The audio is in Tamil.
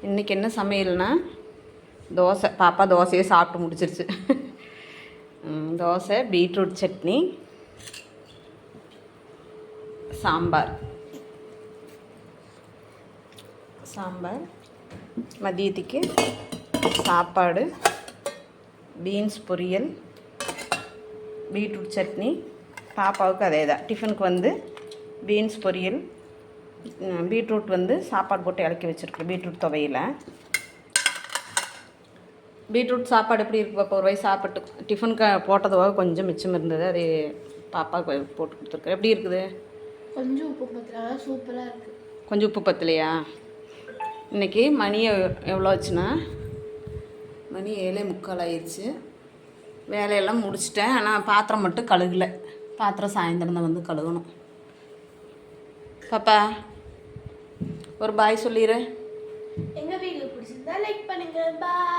இன்றைக்கி என்ன சமையல்னா தோசை. பாப்பா தோசையே சாப்பிட்டு முடிச்சிருச்சு. தோசை, பீட்ரூட் சட்னி, சாம்பார். மதியத்துக்கு சாப்பாடு, பீன்ஸ் பொரியல், பீட்ரூட் சட்னி. பாப்பாவுக்கு அதே தான். டிஃபனுக்கு வந்து பீன்ஸ் பொரியல், பீட்ரூட் வந்து சாப்பாடு போட்டு இறக்கி வச்சுருக்கேன். பீட்ரூட் துவையில. பீட்ரூட் சாப்பாடு எப்படி இருக்கு பாப்பா? ஒரு வயசு சாப்பிட்டு டிஃபனுக்கு போட்டதுவாக கொஞ்சம் மிச்சம் இருந்தது. அது பாப்பாவுக்கு போட்டு கொடுத்துருக்கேன். எப்படி இருக்குது? கொஞ்சம் உப்பு பத்தல, சூப்பராக இருக்குது. கொஞ்சம் உப்பு பத்தலையா? இன்றைக்கி மணி எவ்வளோ ஆச்சுன்னா மணி 7:45 ஆயிடுச்சு. வேலையெல்லாம் முடிச்சிட்டேன். ஆனால் பாத்திரம் மட்டும் கழுகலை. பாத்திரம் சாயந்தரம் தான் வந்து கழுகணும். பாப்பா ஒரு பாய் சொல்லிடு. எங்கள் வீடியோ பிடிச்சிருந்தா லைக் பண்ணுங்கள். பாய்.